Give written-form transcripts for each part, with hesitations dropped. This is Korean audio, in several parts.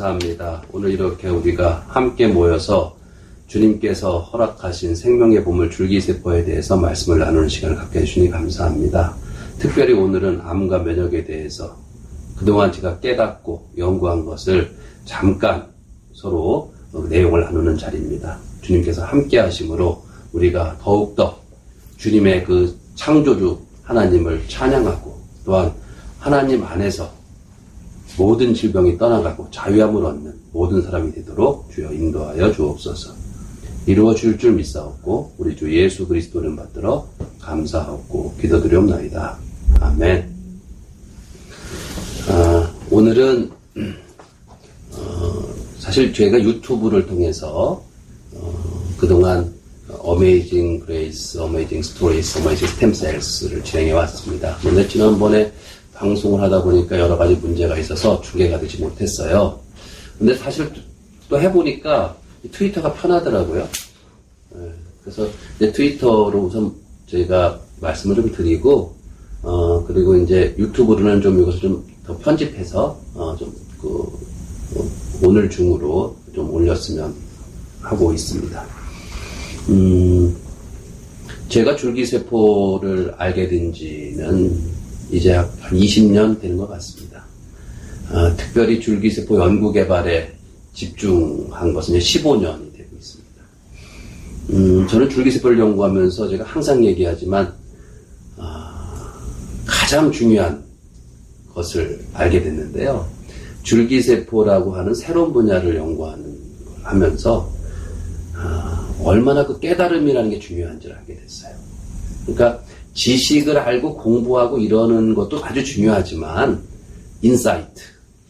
감사합니다. 오늘 이렇게 우리가 함께 모여서 주님께서 허락하신 생명의 보물 줄기세포에 대해서 말씀을 나누는 시간을 갖게 해주시니 감사합니다. 특별히 오늘은 암과 면역에 대해서 그동안 제가 깨닫고 연구한 것을 잠깐 서로 내용을 나누는 자리입니다. 주님께서 함께 하심으로 우리가 더욱더 주님의 그 창조주 하나님을 찬양하고 또한 하나님 안에서 모든 질병이 떠나가고 자유함을 얻는 모든 사람이 되도록 주여 인도하여 주옵소서. 이루어 줄 줄 믿사옵고 우리 주 예수 그리스도를 받들어 감사하옵고 기도드리옵나이다. 아멘. 오늘은 사실 저희가 유튜브를 통해서 그동안 어메이징 그레이스, 어메이징 스토리스, 어메이징 스템셀스를 진행해 왔습니다. 그런데 지난번에 방송을 하다 보니까 여러 가지 문제가 있어서 중계가 되지 못했어요. 근데 사실 또 해보니까 트위터가 편하더라고요. 그래서 이제 트위터로 우선 저희가 말씀을 좀 드리고, 그리고 이제 유튜브로는 좀 이것을 좀 더 편집해서, 오늘 중으로 좀 올렸으면 하고 있습니다. 제가 줄기세포를 알게 된 지는 이제 한 20년 되는 것 같습니다. 특별히 줄기세포 연구개발에 집중한 것은 이제 15년이 되고 있습니다. 저는 줄기세포를 연구하면서 제가 항상 얘기하지만, 가장 중요한 것을 알게 됐는데요. 줄기세포라고 하는 새로운 분야를 하면서, 얼마나 그 깨달음이라는 게 중요한지를 알게 됐어요. 그러니까 지식을 알고 공부하고 이러는 것도 아주 중요하지만 인사이트,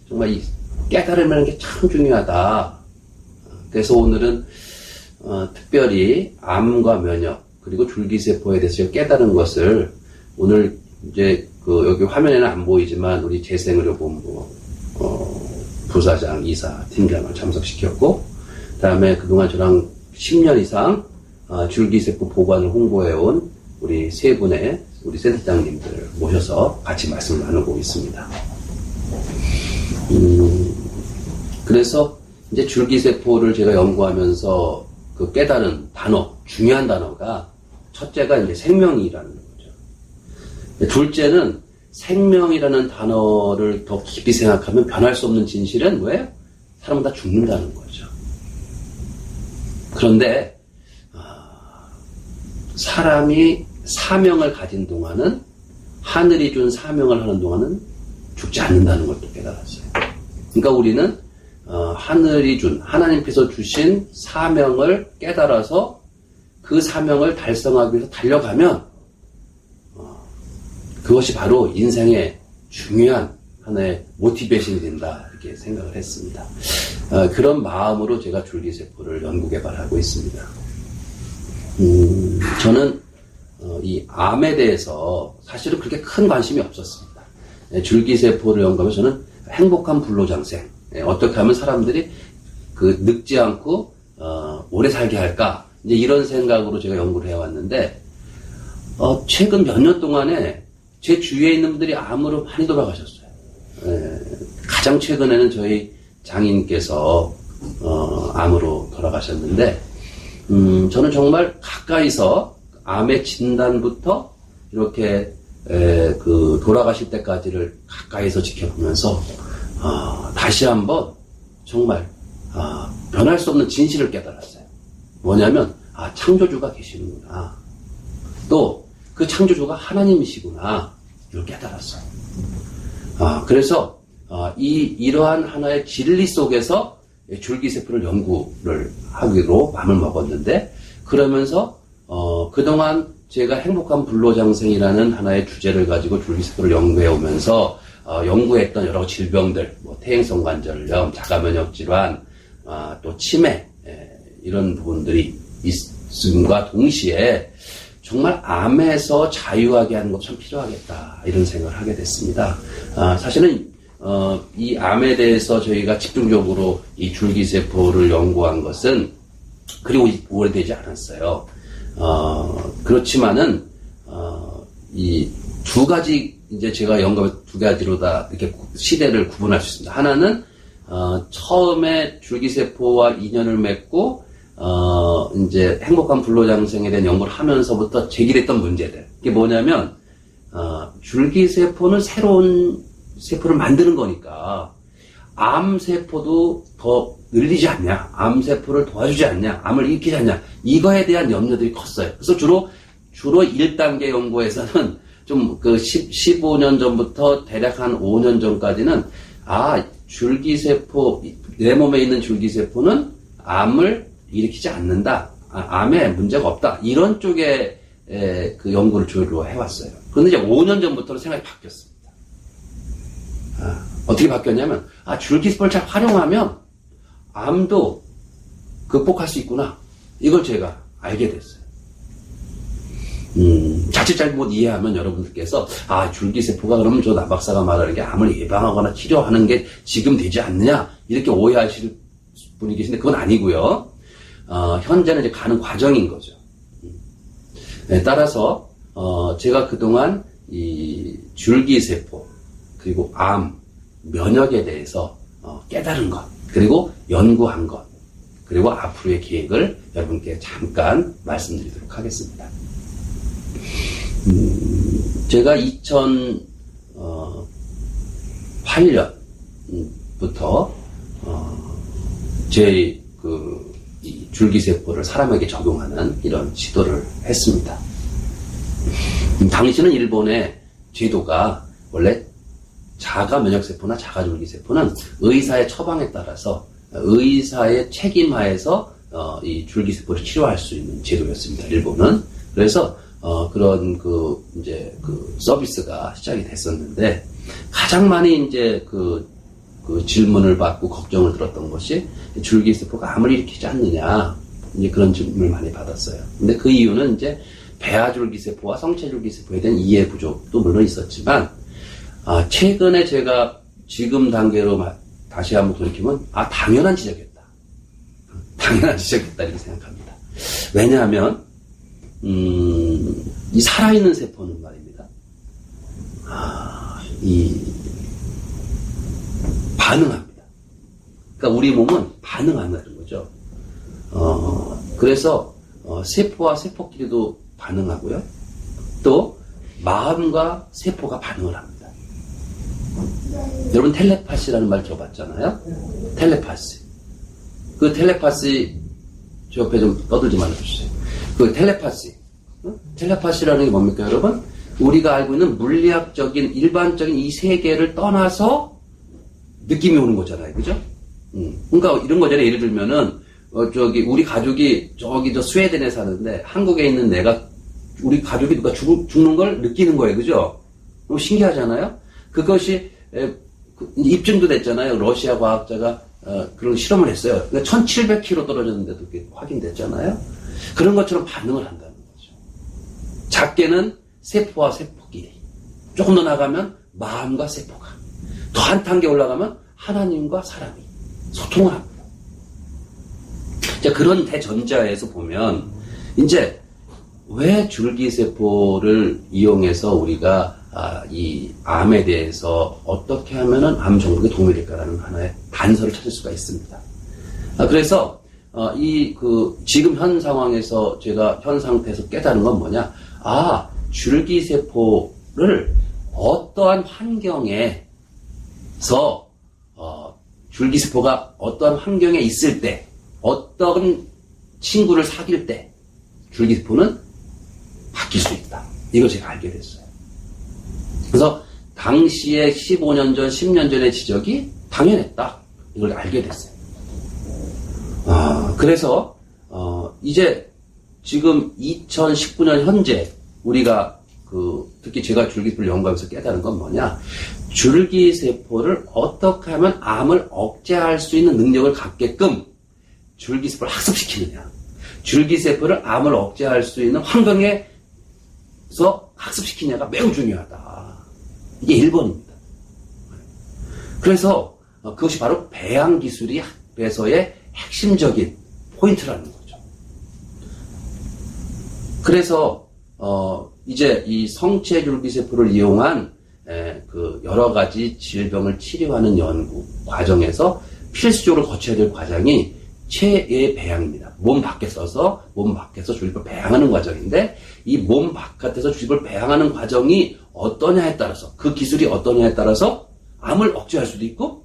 정말 이 깨달음이라는 게 참 중요하다. 그래서 오늘은 특별히 암과 면역 그리고 줄기세포에 대해서 깨달은 것을 오늘 이제 여기 화면에는 안 보이지만 우리 재생의료본부 부사장, 이사, 팀장을 참석시켰고, 그다음에 그동안 저랑 10년 이상 줄기세포 보관을 홍보해온 우리 세 분의 우리 센터장님들 모셔서 같이 말씀을 나누고 있습니다. 그래서 이제 줄기세포를 제가 연구하면서 그 깨달은 단어, 중요한 단어가 첫째가 이제 생명이라는 거죠. 둘째는 생명이라는 단어를 더 깊이 생각하면 변할 수 없는 진실은 왜? 사람은 다 죽는다는 거죠. 그런데 사람이 사명을 가진 동안은, 하늘이 준 사명을 하는 동안은 죽지 않는다는 걸 또 깨달았어요. 그러니까 우리는 하늘이 준, 하나님께서 주신 사명을 깨달아서 그 사명을 달성하기 위해서 달려가면 그것이 바로 인생의 중요한 하나의 모티베이션이 된다, 이렇게 생각을 했습니다. 그런 마음으로 제가 줄기세포를 연구개발하고 있습니다. 저는 이 암에 대해서 사실은 그렇게 큰 관심이 없었습니다. 줄기세포를 연구하면서 저는 행복한 불로장생, 어떻게 하면 사람들이 늙지 않고 오래 살게 할까, 이제 이런 생각으로 제가 연구를 해왔는데, 최근 몇 년 동안에 제 주위에 있는 분들이 암으로 많이 돌아가셨어요. 가장 최근에는 저희 장인께서 암으로 돌아가셨는데, 저는 정말 가까이서 암의 진단부터 이렇게 돌아가실 때까지를 가까이서 지켜보면서 다시 한번 정말 변할 수 없는 진실을 깨달았어요. 뭐냐면 창조주가 계시는구나. 또 그 창조주가 하나님이시구나. 이걸 깨달았어요. 그래서 이러한 하나의 진리 속에서 줄기세포를 연구를 하기로 마음을 먹었는데, 그러면서 그동안 제가 행복한 불로장생이라는 하나의 주제를 가지고 줄기세포를 연구해 오면서 연구했던 여러 질병들, 퇴행성 관절염, 자가면역 질환, 또 치매, 이런 부분들이 있음과 동시에 정말 암에서 자유하게 하는 것 참 필요하겠다, 이런 생각을 하게 됐습니다. 사실은 이 암에 대해서 저희가 집중적으로 이 줄기세포를 연구한 것은 그리 오래되지 않았어요. 그렇지만은 이 두 가지, 이제 제가 연구한 두 가지로 다 이렇게 시대를 구분할 수 있습니다. 하나는 처음에 줄기세포와 인연을 맺고, 이제 행복한 불로장생에 대한 연구를 하면서부터 제기됐던 문제들. 이게 뭐냐면, 줄기세포는 새로운 세포를 만드는 거니까, 암세포도 더 늘리지 않냐, 암세포를 도와주지 않냐, 암을 일으키지 않냐, 이거에 대한 염려들이 컸어요. 그래서 주로 1단계 연구에서는 좀 15년 전부터 대략 한 5년 전까지는, 줄기세포, 내 몸에 있는 줄기세포는 암을 일으키지 않는다, 암에 문제가 없다, 이런 쪽에 그 연구를 주로 해왔어요. 그런데 이제 5년 전부터는 생각이 바뀌었습니다. 어떻게 바뀌었냐면, 줄기세포를 잘 활용하면 암도 극복할 수 있구나, 이걸 제가 알게 됐어요. 자칫 잘못 이해하면 여러분들께서 줄기세포가 그러면 저 남박사가 말하는 게 암을 예방하거나 치료하는 게 지금 되지 않느냐, 이렇게 오해하실 분이 계신데 그건 아니고요. 현재는 이제 가는 과정인 거죠. 따라서 제가 그동안 이 줄기세포 그리고 암, 면역에 대해서 깨달은 것, 그리고 연구한 것, 그리고 앞으로의 계획을 여러분께 잠깐 말씀드리도록 하겠습니다. 제가 2008년부터 이 줄기세포를 사람에게 적용하는 이런 시도를 했습니다. 당시는 일본의 제도가 원래 자가면역세포나 자가줄기세포는 의사의 처방에 따라서 의사의 책임하에서 이 줄기세포를 치료할 수 있는 제도였습니다. 일본은. 그래서 그런 서비스가 시작이 됐었는데, 가장 많이 이제 그 질문을 받고 걱정을 들었던 것이 줄기세포가 암을 일으키지 않느냐, 이제 그런 질문을 많이 받았어요. 근데 그 이유는 이제 배아줄기세포와 성체줄기세포에 대한 이해 부족도 물론 있었지만, 최근에 제가 지금 단계로 다시 한번 돌이키면, 당연한 지적이었다. 당연한 지적이었다, 이렇게 생각합니다. 왜냐하면, 이 살아있는 세포는 말입니다. 반응합니다. 그러니까 우리 몸은 반응한다는 거죠. 그래서, 세포와 세포끼리도 반응하고요. 또, 마음과 세포가 반응을 합니다. 여러분, 텔레파시라는 말 들어봤잖아요? 텔레파시. 그 텔레파시, 저 옆에 좀 떠들지 말아주세요. 그 텔레파시라는 게 뭡니까, 여러분? 우리가 알고 있는 물리학적인, 일반적인 이 세계를 떠나서 느낌이 오는 거잖아요. 그죠? 그러니까 이런 거잖아요. 예를 들면은, 우리 가족이 저 스웨덴에 사는데, 한국에 있는 우리 가족이 누가 죽는 걸 느끼는 거예요. 그죠? 너무 신기하잖아요? 그것이, 입증도 됐잖아요. 러시아 과학자가, 그런 실험을 했어요. 그러니까 1700km 떨어졌는데도 그게 확인됐잖아요. 그런 것처럼 반응을 한다는 거죠. 작게는 세포와 세포끼리, 조금 더 나가면 마음과 세포가, 더 한 단계 올라가면 하나님과 사람이 소통을 합니다. 자, 그런 대전자에서 보면 이제 왜 줄기세포를 이용해서 우리가 이 암에 대해서 어떻게 하면은 암 정복에 도움이 될까라는 하나의 단서를 찾을 수가 있습니다. 그래서 지금 현 상황에서 제가 현 상태에서 깨달은 건 뭐냐? 줄기세포를 어떠한 환경에서, 줄기세포가 어떠한 환경에 있을 때, 어떤 친구를 사귈 때, 줄기세포는 바뀔 수 있다. 이걸 제가 알게 됐어요. 그래서 당시에 15년 전, 10년 전의 지적이 당연했다. 이걸 알게 됐어요. 그래서 이제 지금 2019년 현재 우리가 특히 제가 줄기세포를 연구하면서 깨달은 건 뭐냐? 줄기세포를 어떻게 하면 암을 억제할 수 있는 능력을 갖게끔 줄기세포를 학습시키느냐? 줄기세포를 암을 억제할 수 있는 환경에서 학습시키냐가 매우 중요하다. 이게 1번입니다. 그래서 그것이 바로 배양기술에서의 핵심적인 포인트라는 거죠. 그래서 이제 이 성체줄기세포를 이용한 여러 가지 질병을 치료하는 연구 과정에서 필수적으로 거쳐야 될 과정이 체의 배양입니다. 몸 밖에서 줄기세포를 배양하는 과정인데, 이 몸 바깥에서 줄기세포를 배양하는 과정이 어떠냐에 따라서, 그 기술이 어떠냐에 따라서 암을 억제할 수도 있고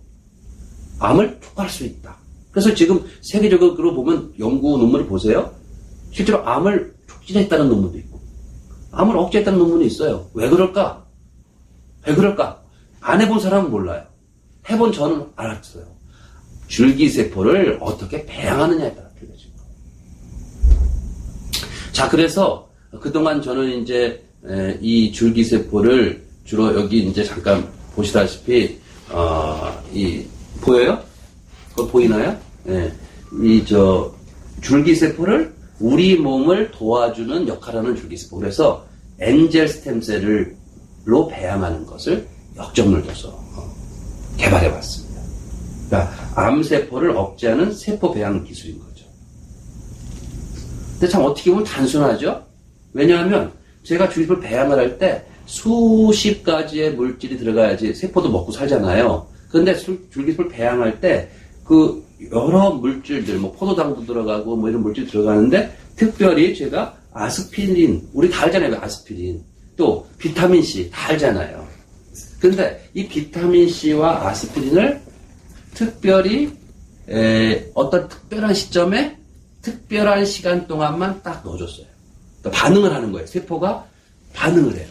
암을 촉발할 수 있다. 그래서 지금 세계적으로 보면 연구 논문을 보세요. 실제로 암을 촉진했다는 논문도 있고 암을 억제했다는 논문이 있어요. 왜 그럴까? 안 해본 사람은 몰라요. 해본 저는 알았어요. 줄기세포를 어떻게 배양하느냐에 따라 틀려진 거예요. 자, 그래서 그동안 저는 이제 이 줄기세포를 주로 여기 이제 잠깐 보시다시피 보여요? 그거 보이나요? 네. 줄기세포를 우리 몸을 도와주는 역할을 하는 줄기세포. 그래서 엔젤 스템셀로 배양하는 것을 역점을 둬서 개발해봤습니다. 그러니까 암세포를 억제하는 세포 배양 기술인 거죠. 근데 참 어떻게 보면 단순하죠? 왜냐하면 제가 줄기세포를 배양을 할 때 수십 가지의 물질이 들어가야지 세포도 먹고 살잖아요. 그런데 줄기세포를 배양할 때 그 여러 물질들, 뭐 포도당도 들어가고 뭐 이런 물질이 들어가는데, 특별히 제가 아스피린, 우리 다 알잖아요. 아스피린. 또 비타민 C 다 알잖아요. 근데 이 비타민 C와 아스피린을 특별히 어떤 특별한 시점에 특별한 시간 동안만 딱 넣어줬어요. 그러니까 반응을 하는 거예요. 세포가 반응을 해요.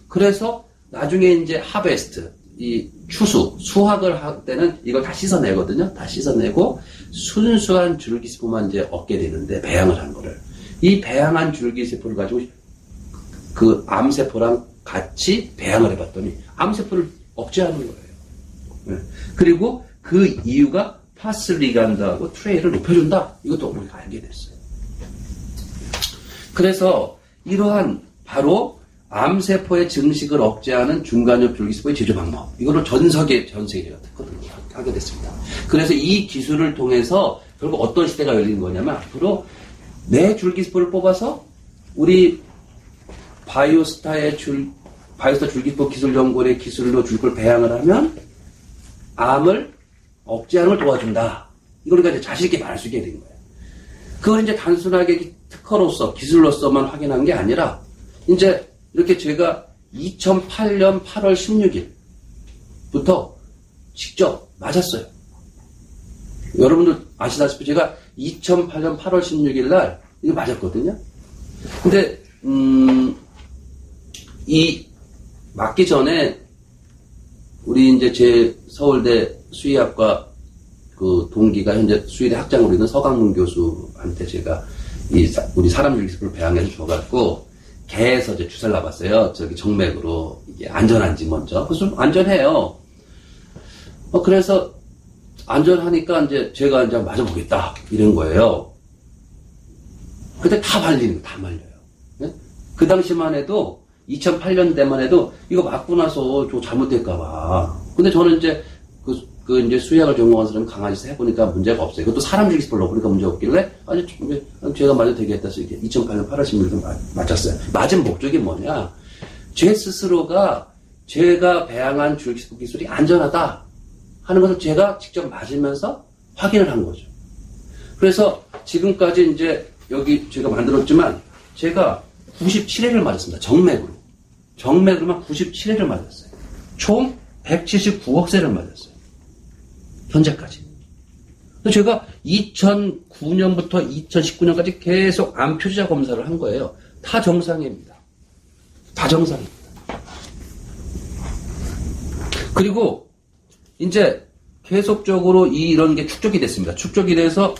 그래서 나중에 이제 하베스트, 이 수확을 할 때는 이걸 다 씻어내거든요. 다 씻어내고 순수한 줄기세포만 이제 얻게 되는데, 배양을 한 거를. 이 배양한 줄기세포를 가지고 그 암세포랑 같이 배양을 해봤더니 암세포를 억제하는 거예요. 네. 그리고 그 이유가 파스리간드하고 트레이를 높여준다. 이것도 우리가 알게 됐어요. 그래서 이러한 바로 암세포의 증식을 억제하는 중간엽 줄기세포의 제조 방법. 이거를 전 세계가 특허를 하게 됐습니다. 그래서 이 기술을 통해서 결국 어떤 시대가 열리는 거냐면, 앞으로 내 줄기세포를 뽑아서 우리 바이오스타 줄기세포 기술연구원의 기술로 줄기세포를 배양을 하면 암을 억제하는 걸 도와준다. 이걸 우리가 이제 자신있게 말할 수 있게 된 거예요. 그걸 이제 단순하게 특허로서, 기술로서만 확인한 게 아니라, 이제 이렇게 제가 2008년 8월 16일부터 직접 맞았어요. 여러분들 아시다시피 제가 2008년 8월 16일 날 이거 맞았거든요. 근데 이 맞기 전에 우리 이제 제 서울대 수의학과 그 동기가 현재 수의대 학장으로 있는 서강문 교수한테 제가 우리 사람 줄기세포를 배양해서 줘갖고 개에서 이제 주사를 놔봤어요. 저기 정맥으로. 이게 안전한지 먼저. 그래서 좀 안전해요. 그래서 안전하니까 이제 제가 이제 맞아보겠다. 이런 거예요. 근데 다 말리는 거, 다 말려요. 네? 그 당시만 해도 2008년 때만 해도 이거 맞고 나서 저 잘못될까봐. 근데 저는 이제 이제 수의학을 전공한 사람이 강아지에서 해보니까 문제가 없어요. 그것도 사람 줄기세포를 넣어보니까 문제가 없길래, 아니, 제가 맞아도 되겠다 해서 이렇게 2008년 8월 16일 맞았어요. 맞은 목적이 뭐냐? 제 스스로가 제가 배양한 줄기세포 기술이 안전하다 하는 것을 제가 직접 맞으면서 확인을 한 거죠. 그래서 지금까지 이제 여기 제가 만들었지만, 제가 97회를 맞았습니다. 정맥으로만 97회를 맞았어요. 총 179억 세를 맞았어요. 현재까지. 제가 2009년부터 2019년까지 계속 암 표지자 검사를 한 거예요. 다 정상입니다. 다 정상입니다. 그리고 이제 계속적으로 이런 게 축적이 됐습니다. 축적이 돼서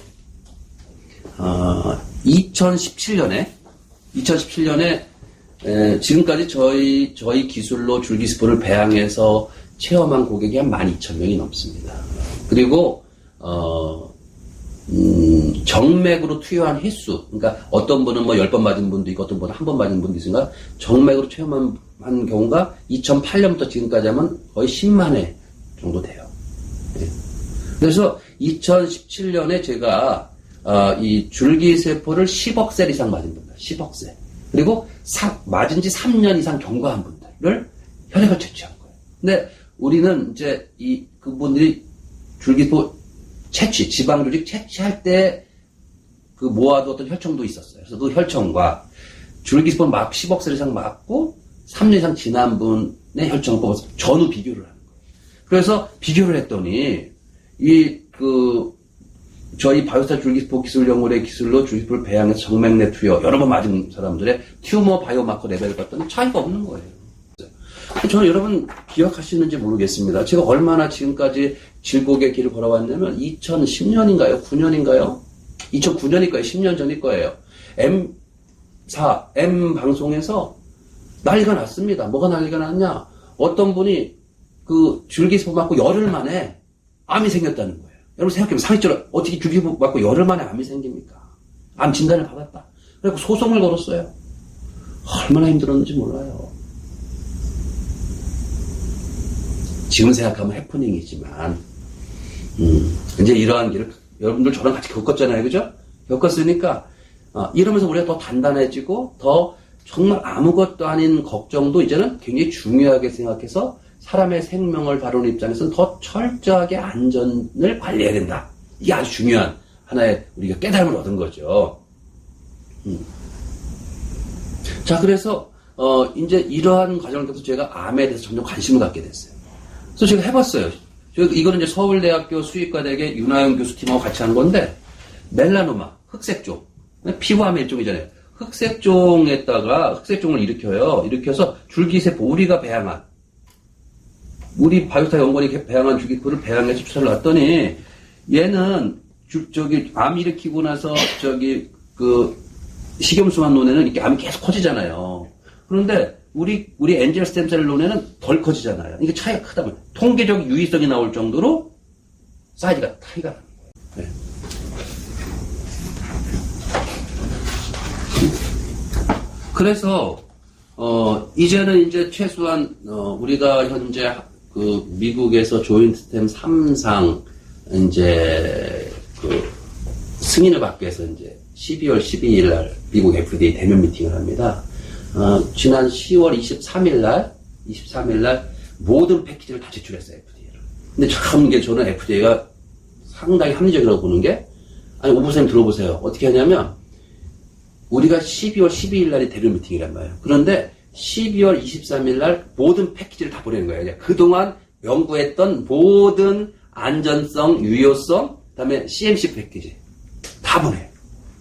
2017년에 지금까지 저희 기술로 줄기세포를 배양해서 체험한 고객이 한 12,000명이 넘습니다. 그리고 정맥으로 투여한 횟수, 그러니까 어떤 분은 뭐 10번 맞은 분도 있고 어떤 분은 한 번 맞은 분도 있으니까 정맥으로 체험한 경우가 2008년부터 지금까지 하면 거의 10만 회 정도 돼요. 그래서 2017년에 제가 이 줄기세포를 10억 셀 이상 맞은 분들, 10억 셀. 그리고 맞은 지 3년 이상 경과한 분들을 혈액을 채취한 거예요. 근데 우리는 이제 그분들이 줄기세포 지방 조직 채취할 때 그 모아두었던 혈청도 있었어요. 그래서 그 혈청과 줄기세포를 막 10억 셀 이상 맞고 3년 이상 지난 분의 혈청을 뽑아서 전후 비교를 하는 거예요. 그래서 비교를 했더니 저희 바이오스타 줄기세포 기술연구원의 기술로 줄기세포를 배양해서 정맥내 투여 여러 번 맞은 사람들의 튜머 바이오마커 레벨을 봤더니 차이가 없는 거예요. 저는 여러분 기억하시는지 모르겠습니다. 제가 얼마나 지금까지 질곡의 길을 걸어왔냐면 2010년인가요? 9년인가요? 2009년일 거예요. 10년 전일 거예요. M 방송에서 난리가 났습니다. 뭐가 난리가 났냐? 어떤 분이 그 줄기세포 맞고 열흘 만에 암이 생겼다는 거예요. 여러분 생각해보면 상식적으로 어떻게 줄기세포 맞고 열흘 만에 암이 생깁니까? 암 진단을 받았다. 그리고 소송을 걸었어요. 얼마나 힘들었는지 몰라요. 지금 생각하면 해프닝이지만 이제 이러한 길을 여러분들 저랑 같이 겪었잖아요. 그죠? 겪었으니까 이러면서 우리가 더 단단해지고 더 정말 아무것도 아닌 걱정도 이제는 굉장히 중요하게 생각해서 사람의 생명을 다루는 입장에서는 더 철저하게 안전을 관리해야 된다. 이게 아주 중요한 하나의 우리가 깨달음을 얻은 거죠. 자, 그래서 이제 이러한 과정을 통해서 제가 암에 대해서 점점 관심을 갖게 됐어요. 그래서 제가 해봤어요. 이거는 이제 서울대학교 수의과대학의 윤하영 교수팀하고 같이 한 건데, 멜라노마, 흑색종. 피부암의 일종이잖아요. 흑색종에다가 흑색종을 일으켜요. 일으켜서 줄기세포, 우리가 배양한, 우리 바이오스타 연구원이 배양한 줄기세포를 배양해서 주사를 놨더니, 얘는, 암 일으키고 나서, 식염수만 논에는 이렇게 암이 계속 커지잖아요. 그런데, 우리 엔젤 스템셀 논에는 덜 커지잖아요. 이게 차이가 크다 보니 통계적 유의성이 나올 정도로 사이즈가 차이가 나는 거예요. 네. 그래서 이제는 이제 최소한 우리가 현재 그 미국에서 조인트 스템 3상 이제 그 승인을 받기 위해서 이제 12월 12일 날 미국 FDA 대면 미팅을 합니다. 지난 10월 23일 날 모든 패키지를 다 제출했어요, FDA를. 근데 참 이게 저는 FDA가 상당히 합리적이라고 보는 게, 아니, 오부사님 들어보세요. 어떻게 하냐면, 우리가 12월 12일 날이 대면 미팅이란 말이에요. 그런데 12월 23일 날 모든 패키지를 다 보내는 거예요. 그동안 연구했던 모든 안전성, 유효성, 그 다음에 CMC 패키지 다 보내요.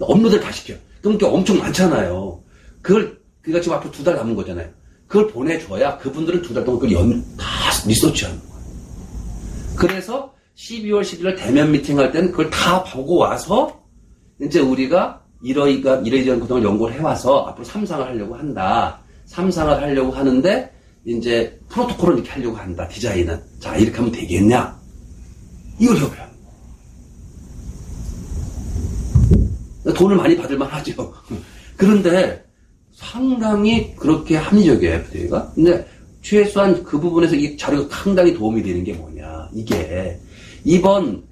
업로드를 다 시켜요. 그럼 엄청 많잖아요. 그러니까 지금 앞으로 2달 남은 거잖아요. 그걸 보내줘야 그분들은 2달 동안 그걸 다 리서치하는 거예요. 그래서 12월 11일 대면 미팅 할 때는 그걸 다 보고 와서 이제 우리가 이러이러한 그동안 연구를 해와서 앞으로 3상을 하려고 한다. 3상을 하려고 하는데 이제 프로토콜을 이렇게 하려고 한다. 디자인은. 자, 이렇게 하면 되겠냐? 이걸 해봐요. 돈을 많이 받을만 하죠. 그런데 상당히 그렇게 합리적이에요, FDA가. 근데 최소한 그 부분에서 이 자료가 상당히 도움이 되는 게 뭐냐. 이게 이번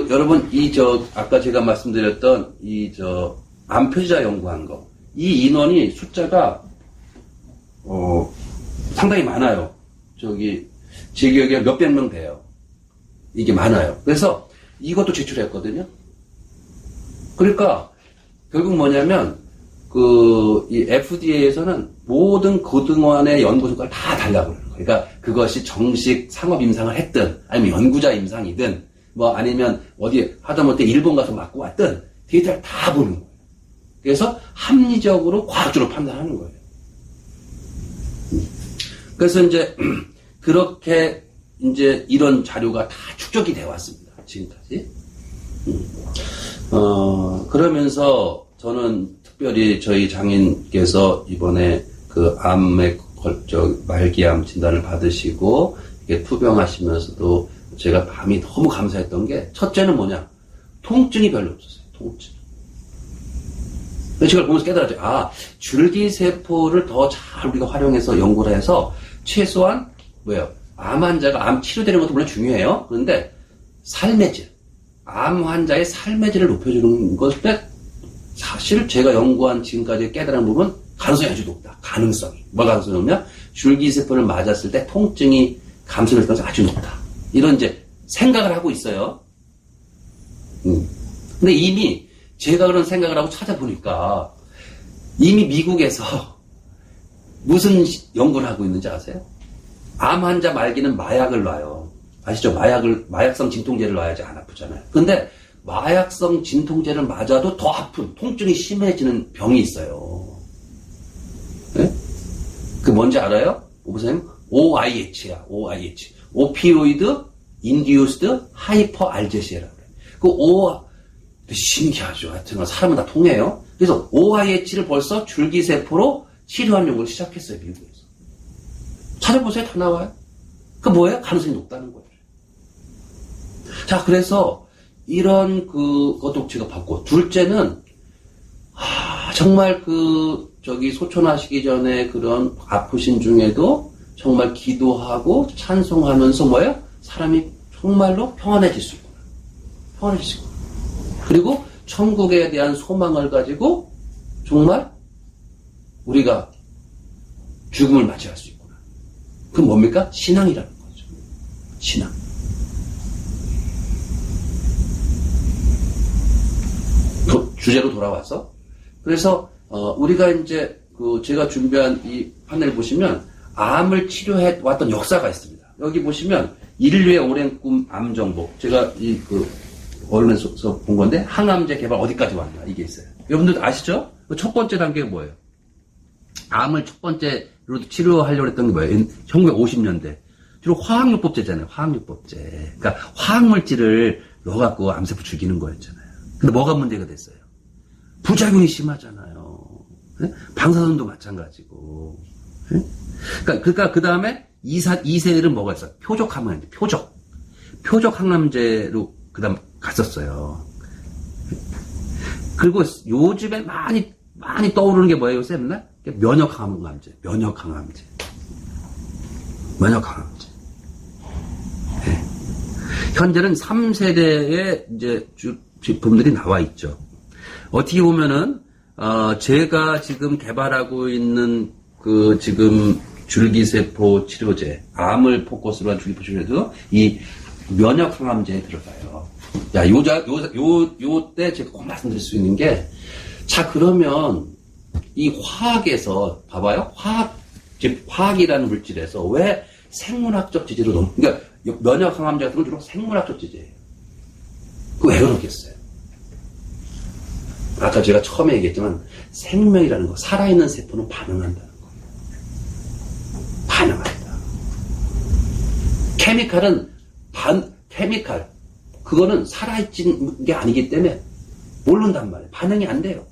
여러분 아까 제가 말씀드렸던 암 표지자 연구한 거. 이 인원이 숫자가 상당히 많아요. 제 기억에 몇백 명 돼요. 이게 많아요. 그래서 이것도 제출했거든요. 그러니까 결국 뭐냐면 이 FDA에서는 모든 그동안의 연구 성과를 다 달라고 그래요. 그러니까 그것이 정식 상업 임상을 했든 아니면 연구자 임상이든 뭐 아니면 어디 하다못해 일본 가서 맞고 왔든 데이터를 다 보는 거예요. 그래서 합리적으로 과학적으로 판단하는 거예요. 그래서 이제 그렇게 이제 이런 자료가 다 축적이 되어 왔습니다. 지금까지. 그러면서 저는 특별히 저희 장인께서 이번에 그 암의 말기암 진단을 받으시고 이게 투병하시면서도 제가 밤이 너무 감사했던 게 첫째는 뭐냐? 통증이 별로 없었어요. 통증. 제가 보면서 깨달았죠. 줄기세포를 더 잘 우리가 활용해서 연구를 해서 최소한 암 환자가 암 치료되는 것도 물론 중요해요. 그런데 삶의 질, 암 환자의 삶의 질을 높여주는 것에 사실 제가 연구한 지금까지 깨달은 부분 가능성이 아주 높다. 가능성이. 뭐가 가능성이 높냐? 줄기세포를 맞았을 때 통증이 감소될 가능성이 아주 높다. 이런 이제 생각을 하고 있어요. 근데 이미 제가 그런 생각을 하고 찾아보니까 이미 미국에서 무슨 연구를 하고 있는지 아세요? 암 환자 말기는 마약을 놔요. 아시죠? 마약성 진통제를 놔야지 안 아프잖아요. 근데 마약성 진통제를 맞아도 더 아픈, 통증이 심해지는 병이 있어요. 네? 그 뭔지 알아요? 선생님? OIH야, OIH. 오피오이드 인듀스드 하이퍼 알제시아라고 그래요. 신기하죠. 하여튼 사람은 다 통해요. 그래서 OIH를 벌써 줄기세포로 치료하는 연구를 시작했어요, 미국에서. 찾아보세요, 다 나와요. 그 뭐예요? 가능성이 높다는 거예요. 자, 그래서 이런 것도 제가 봤고, 둘째는 정말 소천하시기 전에 그런 아프신 중에도 정말 기도하고 찬송하면서 뭐예요? 사람이 정말로 평안해질 수 있구나. 평안해질 수 있구나. 그리고 천국에 대한 소망을 가지고 정말 우리가 죽음을 맞이할 수 있구나. 그건 뭡니까? 신앙이라는 거죠. 신앙. 주제로 돌아와서 그래서 우리가 이제 제가 준비한 이 판넬 보시면 암을 치료해 왔던 역사가 있습니다. 여기 보시면 인류의 오랜 꿈 암 정보. 제가 언론에서 본 건데 항암제 개발 어디까지 왔나 이게 있어요. 여러분들 아시죠? 첫 번째 단계가 뭐예요? 암을 첫 번째로 치료하려고 했던 게 뭐예요? 1950년대. 주로 화학요법제잖아요. 화학요법제. 그러니까 화학물질을 넣어갖고 암세포 죽이는 거였잖아요. 근데 뭐가 문제가 됐어요? 부작용이 심하잖아요. 네? 방사선도 마찬가지고. 네? 그러니까 그 다음에 2세대는 뭐가 있어요? 표적 항암제. 표적 항암제로 그 다음 갔었어요. 그리고 요즘에 많이 떠오르는 게 뭐예요, 요새 맨날? 면역 항암제. 네. 현재는 3세대의 이제 제품들이 나와 있죠. 어떻게 보면은, 제가 지금 개발하고 있는 지금 줄기세포 치료제, 암을 포커스로 한 줄기세포 치료제도 이 면역 항암제에 들어가요. 야, 요때 제가 꼭 말씀드릴 수 있는 게, 자, 그러면 이 화학에서, 봐봐요. 화학이라는 물질에서 왜 생물학적 지지로 그러니까 면역 항암제 같은 건 주로 생물학적 지지예요. 왜 그러겠어요? 아까 제가 처음에 얘기했지만 생명이라는 거, 살아있는 세포는 반응한다는 거예요. 반응한다. 케미칼, 그거는 살아있는 게 아니기 때문에 모른단 말이에요. 반응이 안 돼요.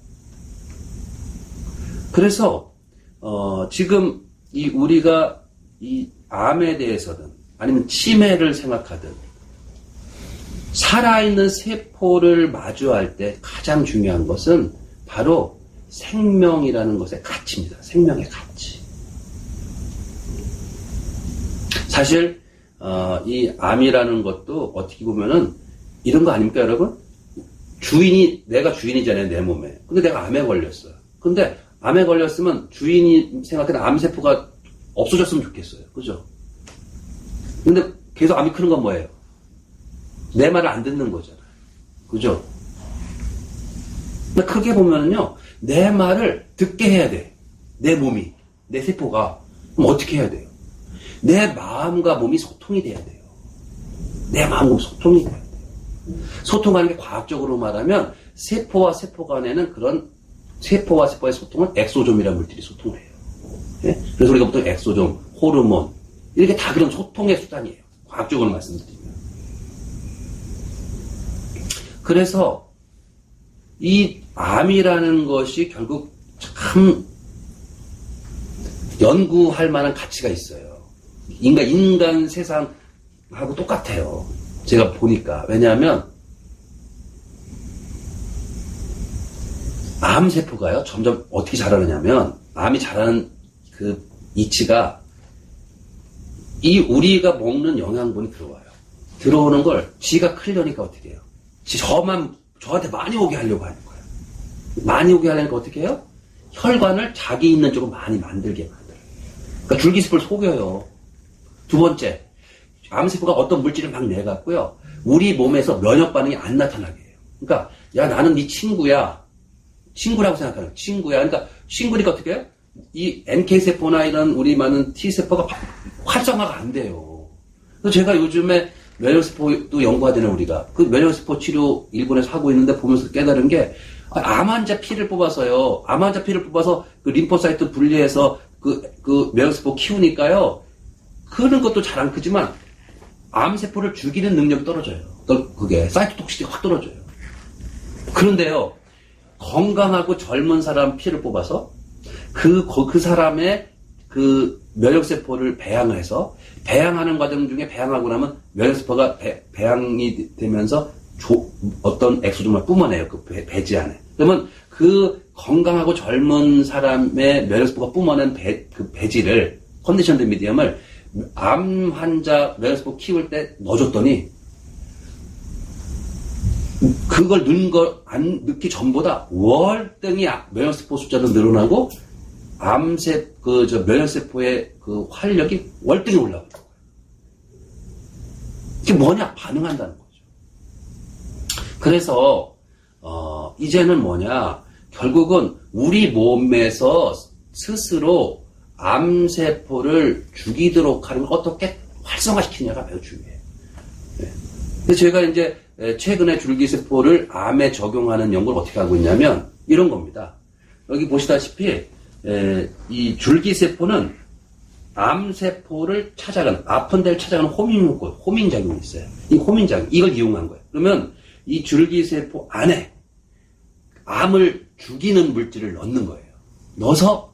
그래서 지금 우리가 이 암에 대해서든 아니면 치매를 생각하든 살아있는 세포를 마주할 때 가장 중요한 것은 바로 생명이라는 것의 가치입니다. 생명의 가치. 사실 이 암이라는 것도 어떻게 보면은 이런 거 아닙니까, 여러분? 내가 주인이잖아요, 내 몸에. 근데 내가 암에 걸렸어요. 근데 암에 걸렸으면 주인이 생각해도 암세포가 없어졌으면 좋겠어요. 그죠? 근데 계속 암이 크는 건 뭐예요? 내 말을 안 듣는 거잖아요. 그죠? 근데 크게 보면은요, 내 말을 듣게 해야 돼. 내 몸이, 내 세포가. 그럼 어떻게 해야 돼요? 내 마음과 몸이 소통이 돼야 돼요. 내 마음과 소통이 돼야 돼요. 소통하는 게 과학적으로 말하면 세포와 세포 간에는 그런 세포와 세포의 소통을 엑소좀이라는 물질이 소통을 해요. 네? 그래서 우리가 보통 엑소좀, 호르몬 이렇게 다 그런 소통의 수단이에요. 과학적으로 말씀드리면. 그래서 이 암이라는 것이 결국 참 연구할 만한 가치가 있어요. 인간 세상하고 똑같아요. 제가 보니까. 왜냐하면 암세포가요, 점점 어떻게 자라느냐면, 암이 자라는 그 이치가 우리가 먹는 영양분이 들어와요. 들어오는 걸 지가 크려니까 어떻게 해요? 저한테 많이 오게 하려고 하는 거예요. 많이 오게 하려니까 어떻게 해요? 혈관을 자기 있는 쪽으로 많이 만들게 만들어요. 그러니까 줄기세포를 속여요. 두 번째, 암세포가 어떤 물질을 막 내갖고요, 우리 몸에서 면역 반응이 안 나타나게 해요. 그러니까 야 나는 네 친구야. 친구라고 생각하는 친구야. 그러니까 친구니까 어떻게 해요? 이 NK세포나 이런 우리 많은 T세포가 활성화가 안 돼요. 그래서 제가 요즘에 면역세포도 연구하잖아요, 우리가. 그 면역세포 치료 일본에서 하고 있는데 보면서 깨달은 게, 암 환자 피를 뽑아서요, 암 환자 피를 뽑아서 그 림포사이트 분리해서 그 면역세포 키우니까요, 크는 것도 잘 안 크지만, 암세포를 죽이는 능력이 떨어져요. 그게, 사이토톡시티가 확 떨어져요. 그런데요, 건강하고 젊은 사람 피를 뽑아서, 그 사람의 그 면역세포를 배양을 해서 배양하는 과정 중에 배양하고 나면 면역세포가 배양이 되면서 어떤 엑소좀을 뿜어내요. 그 배지 안에. 그러면 그 건강하고 젊은 사람의 면역세포가 뿜어낸 그 배지를 컨디션드 미디엄을 암 환자 면역세포 키울 때 넣어줬더니 그걸 안 넣기 전보다 월등히 면역세포 숫자도 늘어나고 면역세포의 그 활력이 월등히 올라가는 거예요. 이게 뭐냐? 반응한다는 거죠. 그래서, 이제는 뭐냐? 결국은 우리 몸에서 스스로 암세포를 죽이도록 하는 걸 어떻게 활성화시키냐가 매우 중요해요. 네. 그래서 제가 이제 최근에 줄기세포를 암에 적용하는 연구를 어떻게 하고 있냐면 이런 겁니다. 여기 보시다시피 이 줄기세포는 암세포를 찾아가는, 아픈 데를 찾아가는 호밍작용이 있어요. 이 호밍작용, 이걸 이용한 거예요. 그러면 이 줄기세포 안에 암을 죽이는 물질을 넣는 거예요. 넣어서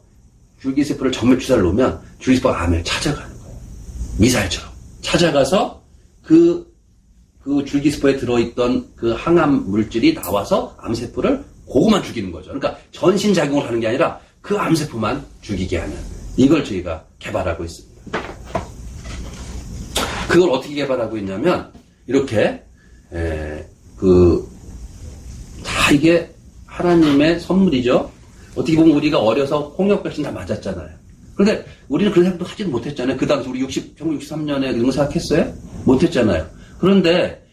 줄기세포를 정맥 주사를 놓으면 줄기세포가 암을 찾아가는 거예요. 미사일처럼. 찾아가서 그 줄기세포에 들어있던 그 항암 물질이 나와서 암세포를 그것만 죽이는 거죠. 그러니까 전신작용을 하는 게 아니라 그 암세포만 죽이게 하는, 이걸 저희가 개발하고 있습니다. 그걸 어떻게 개발하고 있냐면 이렇게 다 이게 하나님의 선물이죠. 어떻게 보면 우리가 어려서 홍역 백신 다 맞았잖아요. 그런데 우리는 그런 생각도 하지도 못했잖아요. 그 당시 우리 1963년에 그런 거 생각했어요? 못했잖아요. 그런데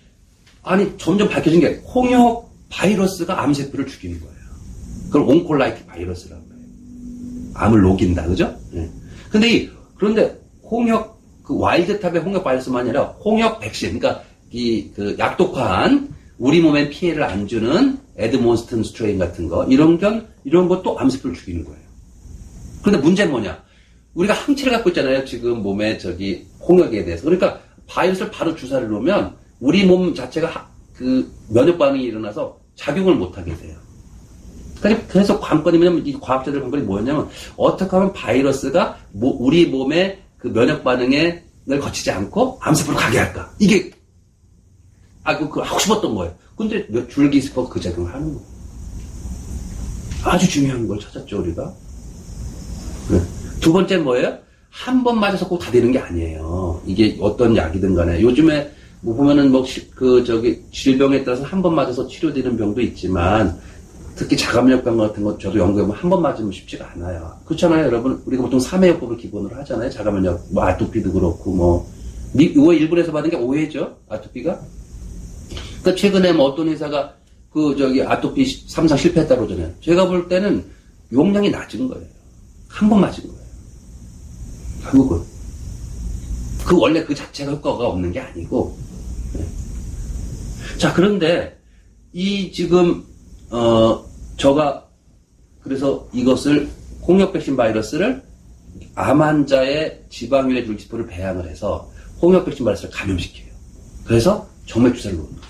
아니 점점 밝혀진 게 홍역 바이러스가 암세포를 죽이는 거예요. 그걸 온콜라이트 바이러스라고 해요. 암을 녹인다, 그죠? 네. 그런데 홍역, 그 와일드탑의 홍역 바이러스만 아니라 홍역 백신, 그러니까 그 약독한 우리 몸에 피해를 안 주는 에드몬스턴 스트레인 같은 거, 이런 것도 암세포를 죽이는 거예요. 그런데 문제는 뭐냐? 우리가 항체를 갖고 있잖아요. 지금 몸에 홍역에 대해서. 그러니까 바이러스를 바로 주사를 놓으면 우리 몸 자체가 그 면역 반응이 일어나서 작용을 못하게 돼요. 그래서 관건이 뭐냐면, 이 과학자들 관건이 뭐였냐면, 어떻게 하면 바이러스가 우리 몸의 그 면역 반응을 거치지 않고 암세포로 가게 할까? 이게, 그거 하고 싶었던 거예요. 근데 줄기세포가 그 작용을 하는 거예요. 아주 중요한 걸 찾았죠, 우리가. 네. 두 번째는 뭐예요? 한 번 맞아서 꼭 다 되는 게 아니에요. 이게 어떤 약이든 간에. 요즘에 보면은 질병에 따라서 한 번 맞아서 치료되는 병도 있지만, 특히 자가면역병 같은 거 저도 연구해보면 한 번 맞으면 쉽지가 않아요. 그렇잖아요, 여러분. 우리가 보통 3회요법을 기본으로 하잖아요. 자가면역, 아토피도 그렇고, 일본에서 받은 게 5회죠, 아토피가. 그러니까 최근에 어떤 회사가 아토피 3상 실패했다고 그러잖아요. 제가 볼 때는 용량이 낮은 거예요. 한 번 맞은 거예요. 결국은. 원래 그 자체가 효과가 없는 게 아니고. 네. 자, 그런데 그래서 이것을 홍역 백신 바이러스를 암 환자의 지방혈의 줄기세포를 배양을 해서 홍역 백신 바이러스를 감염시켜요. 그래서 정맥 주사를 놓는 거예요.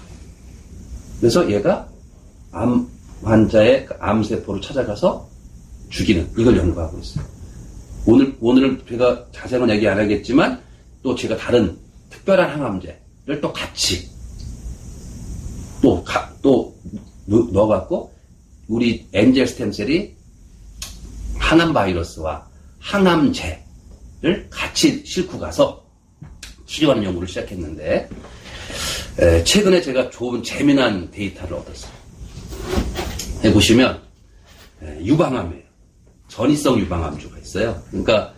그래서 얘가 암 환자의 암세포를 찾아가서 죽이는, 이걸 연구하고 있어요. 오늘은 제가 자세한 얘기 안 하겠지만 또 제가 다른 특별한 항암제를 또 같이 또 넣어갖고 우리 엔젤 스템셀이 항암 바이러스와 항암제를 같이 싣고 가서 치료하는 연구를 시작했는데, 최근에 제가 좋은 재미난 데이터를 얻었어요. 보시면 유방암이에요. 전이성 유방암주가 있어요. 그러니까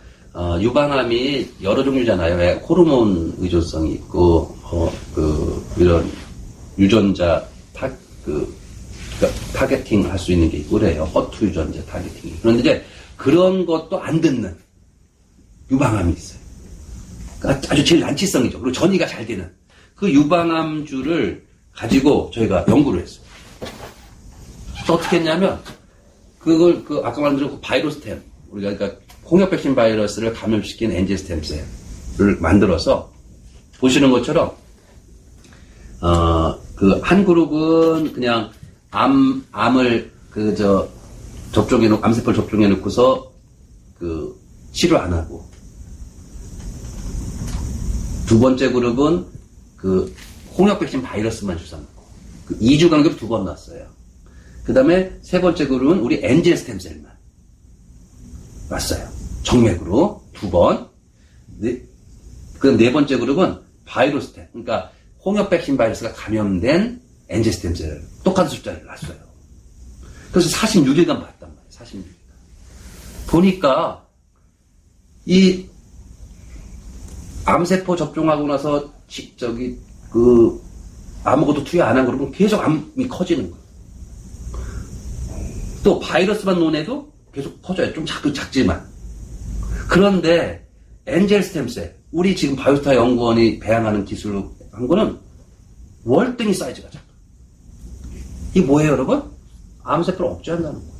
유방암이 여러 종류잖아요. 호르몬 의존성이 있고 이런 유전자 그러니까 타겟팅 할 수 있는 게 있고 그래요. 허투 유전자 타겟팅이. 그런데 이제 그런 것도 안 듣는 유방암이 있어요. 그러니까 아주 제일 난치성이죠. 그리고 전이가 잘 되는 그 유방암주를 가지고 저희가 연구를 했어요. 또 어떻게 했냐면 그걸 아까 말씀드린 그 바이러스템, 우리가 그러니까 홍역 백신 바이러스를 감염시킨 NG 스템셀을 만들어서 보시는 것처럼 그 한 그룹은 그냥 암을 접종해 놓고 암세포를 접종해 놓고서 치료 안 하고, 두 번째 그룹은 홍역 백신 바이러스만 주사 놓고 2주 간격으로 2번 놨어요. 그 다음에 세 번째 그룹은 우리 NG 스템셀만 놨어요. 정맥으로 2번. 그 네 번째 그룹은 바이러스템, 그러니까 홍역 백신 바이러스가 감염된 NG 스템셀을 똑같은 숫자를 놨어요. 그래서 46일간 봤단 말이에요. 46일간. 보니까 이 암세포 접종하고 나서 아무것도 투여 안 한 그룹은 계속 암이 커지는 거예요. 또 바이러스만 논해도 계속 커져요. 좀 작지만. 그런데 엔젤 스템셀, 우리 지금 바이오스타 연구원이 배양하는 기술로 한 거는 월등히 사이즈가 작아요. 이게 뭐예요, 여러분? 암세포를 억제한다는 거예요.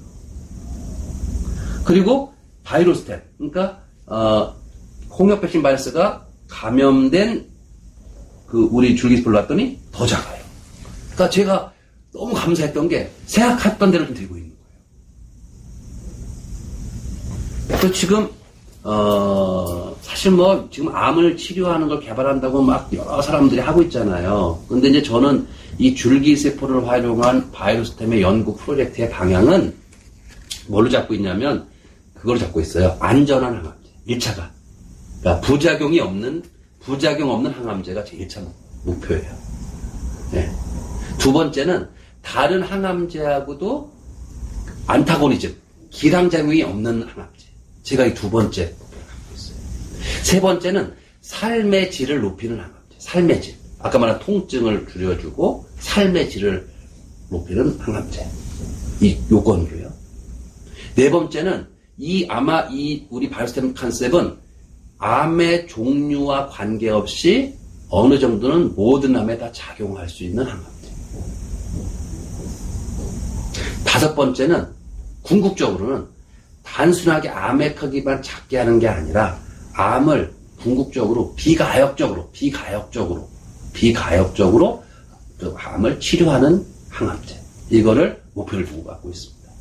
그리고 바이러스템, 그러니까 홍역 백신 바이러스가 감염된 우리 줄기세포를 놨더니 더 작아요. 그러니까 제가 너무 감사했던 게 생각했던 대로 좀 되고 있는 거예요. 그래서 지금 사실 지금 암을 치료하는 걸 개발한다고 막 여러 사람들이 하고 있잖아요. 근데 이제 저는 이 줄기세포를 활용한 바이러스템의 연구 프로젝트의 방향은 뭘로 잡고 있냐면 그걸 잡고 있어요. 안전한 항암제. 1차가. 그러니까 부작용 없는 항암제가 제 1차 목표예요. 네. 두 번째는 다른 항암제하고도 안타고니즘, 기량작용이 없는 항암제. 제가 이 두 번째 목표를 갖고 있어요. 세 번째는 삶의 질을 높이는 항암제. 삶의 질. 아까 말한 통증을 줄여주고 삶의 질을 높이는 항암제. 이 요건으로요. 네 번째는 우리 바이오스템 컨셉은 암의 종류와 관계없이 어느 정도는 모든 암에 다 작용할 수 있는 항암제. 다섯 번째는 궁극적으로는 단순하게 암의 크기만 작게 하는 게 아니라 암을 궁극적으로 비가역적으로 암을 치료하는 항암제. 이거를 목표를 두고 갖고 있습니다.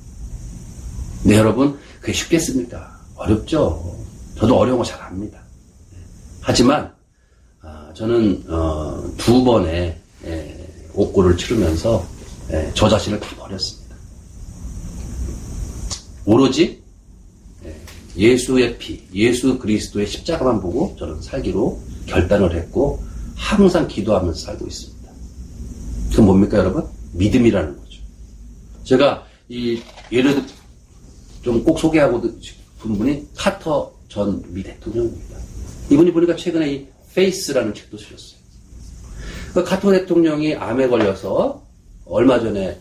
네, 여러분, 그게 쉽겠습니까? 어렵죠. 저도 어려운 거 잘 압니다. 하지만 저는 두 번의 옥고를 치르면서 저 자신을 다 버렸습니다. 오로지 예수의 피, 예수 그리스도의 십자가만 보고 저는 살기로 결단을 했고 항상 기도하면서 살고 있습니다. 그건 뭡니까, 여러분? 믿음이라는 거죠. 제가 예를 좀 꼭 소개하고 싶은 분이 카터 전 미 대통령입니다. 이분이 보니까 최근에 이 페이스라는 책도 쓰셨어요. 카터 대통령이 암에 걸려서 얼마 전에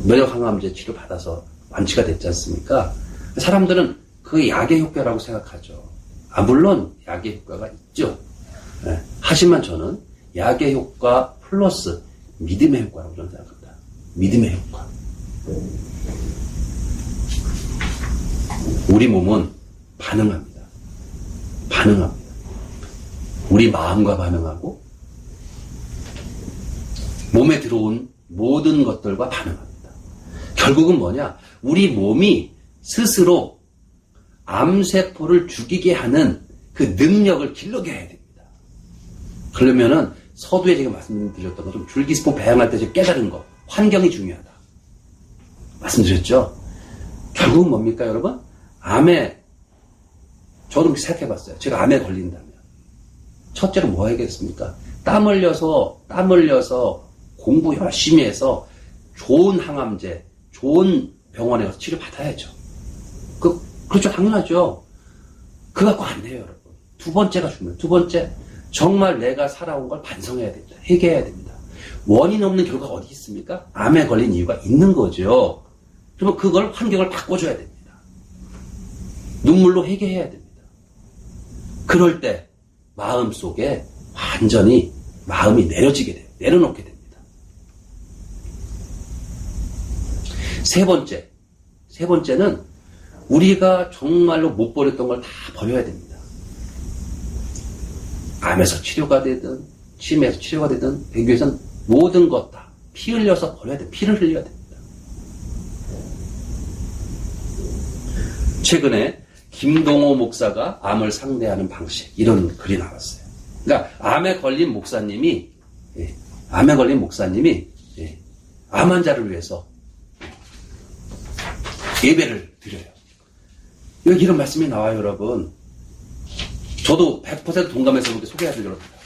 면역 항암제 치료 받아서 완치가 됐지 않습니까? 사람들은 그게 약의 효과라고 생각하죠. 물론 약의 효과가 있죠. 네. 하지만 저는 약의 효과 플러스 믿음의 효과라고 저는 생각합니다. 믿음의 효과. 우리 몸은 반응합니다. 우리 마음과 반응하고 몸에 들어온 모든 것들과 반응합니다. 결국은 뭐냐? 우리 몸이 스스로 암세포를 죽이게 하는 그 능력을 길러게 해야 됩니다. 그러면은 서두에 제가 말씀드렸던 것처럼 줄기세포 배양할 때 제가 깨달은 거, 환경이 중요하다. 말씀드렸죠? 결국은 뭡니까, 여러분? 저도 생각해봤어요. 제가 암에 걸린다면. 첫째로 뭐 해야겠습니까? 땀 흘려서 공부 열심히 해서 좋은 항암제, 좋은 병원에 가서 치료받아야죠. 그렇죠. 당연하죠. 그거 갖고 안 돼요, 여러분. 두 번째가 중요해요. 두 번째, 정말 내가 살아온 걸 반성해야 됩니다. 회개해야 됩니다. 원인 없는 결과가 어디 있습니까? 암에 걸린 이유가 있는 거죠. 그러면 그걸 환경을 바꿔줘야 됩니다. 눈물로 해결해야 됩니다. 그럴 때 마음속에 완전히 마음이 내려지게 돼요. 내려놓게 됩니다. 세 번째는 우리가 정말로 못 버렸던 걸 다 버려야 됩니다. 암에서 치료가 되든 치매에서 치료가 되든 되기 위해서는 모든 것 다 피 흘려서 버려야 돼요. 피를 흘려야 됩니다. 최근에 김동호 목사가 암을 상대하는 방식, 이런 글이 나왔어요. 그러니까 암에 걸린 목사님이 암 환자를 위해서 예배를 드려요. 여기 이런 말씀이 나와요, 여러분. 저도 100% 동감해서 이렇게 소개해드리려고 합니다.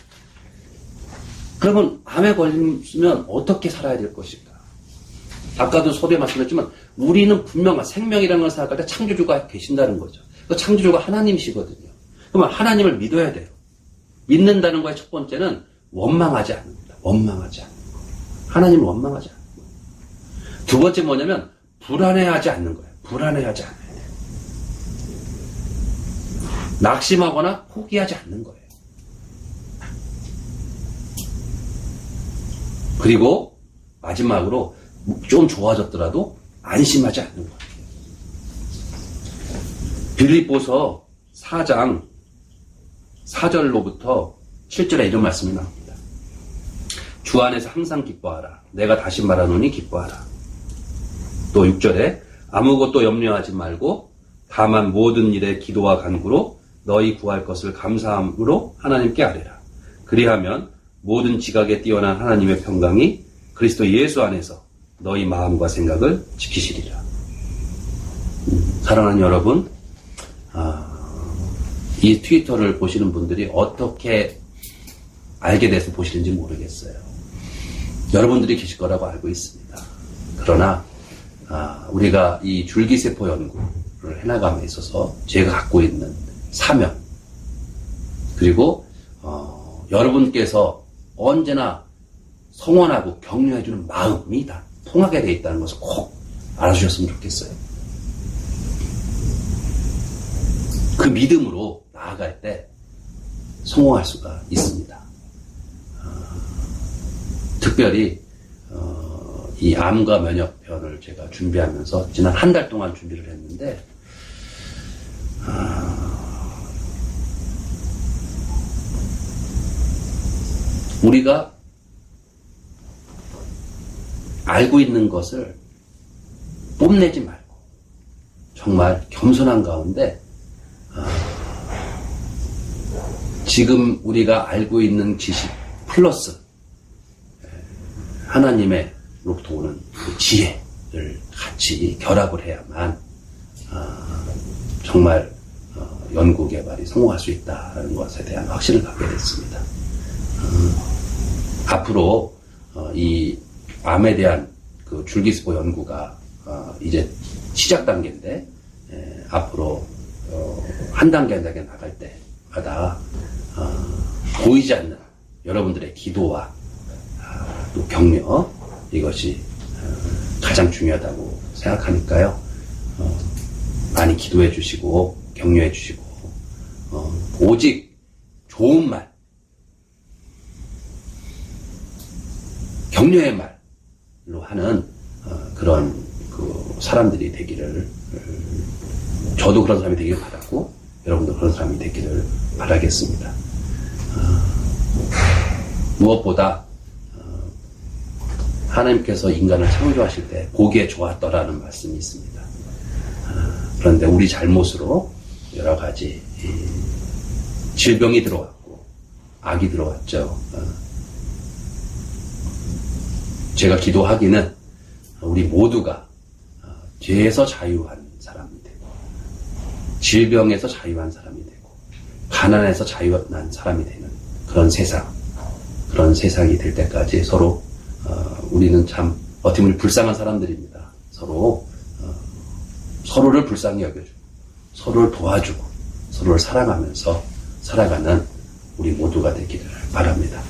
그러면 암에 걸리면 어떻게 살아야 될 것인가? 아까도 서두에 말씀드렸지만 우리는 분명한 생명이라는 걸 생각할 때 창조주가 계신다는 거죠. 그 창조주가 하나님이시거든요. 그러면 하나님을 믿어야 돼요. 믿는다는 거의 첫 번째는 원망하지 않는다. 원망하지 않는 거. 하나님을 원망하지 않는 거. 두 번째 뭐냐면 불안해하지 않는 거예요. 불안해하지 않아야 돼요. 낙심하거나 포기하지 않는 거예요. 그리고 마지막으로 좀 좋아졌더라도 안심하지 않는 거예요. 빌립보서 4장 4절로부터 7절에 이런 말씀이 나옵니다. 주 안에서 항상 기뻐하라. 내가 다시 말하노니 기뻐하라. 또 6절에 아무것도 염려하지 말고 다만 모든 일에 기도와 간구로 너희 구할 것을 감사함으로 하나님께 아뢰라. 그리하면 모든 지각에 뛰어난 하나님의 평강이 그리스도 예수 안에서 너희 마음과 생각을 지키시리라. 사랑하는 여러분, 이 트위터를 보시는 분들이 어떻게 알게 돼서 보시는지 모르겠어요. 여러분들이 계실 거라고 알고 있습니다. 그러나 우리가 이 줄기세포 연구를 해나감에 있어서 제가 갖고 있는 사명, 그리고 여러분께서 언제나 성원하고 격려해주는 마음이 다 통하게 되어 있다는 것을 꼭 알아주셨으면 좋겠어요. 그 믿음으로 나아갈 때 성공할 수가 있습니다. 특별히 이 암과 면역편을 제가 준비하면서 지난 한 달 동안 준비를 했는데 우리가 알고 있는 것을 뽐내지 말고 정말 겸손한 가운데 지금 우리가 알고 있는 지식 플러스 하나님의로부터 오는 그 지혜를 같이 결합을 해야만 정말 연구 개발이 성공할 수 있다는 것에 대한 확신을 갖게 됐습니다. 앞으로 이 암에 대한 그 줄기세포 연구가 이제 시작 단계인데 앞으로 한 단계 한 단계 나갈 때마다 보이지 않는 여러분들의 기도와 또 격려, 이것이 가장 중요하다고 생각하니까요. 많이 기도해 주시고 격려해 주시고 오직 좋은 말, 격려의 말로 하는 그런 그 사람들이 되기를, 저도 그런 사람이 되기를 바라고 여러분도 그런 사람이 되기를 바라겠습니다. 무엇보다 하나님께서 인간을 창조하실 때 보기에 좋았더라는 말씀이 있습니다. 그런데 우리 잘못으로 여러 가지 질병이 들어왔고 악이 들어왔죠. 제가 기도하기는 우리 모두가 죄에서 자유한 사람이 되고 질병에서 자유한 사람이 되고 가난에서 자유한 사람이 되는 그런 세상이 될 때까지 서로 우리는 참 어떻게 보면 불쌍한 사람들입니다. 서로를 불쌍히 여겨주고 서로를 도와주고 서로를 사랑하면서 살아가는 우리 모두가 되기를 바랍니다.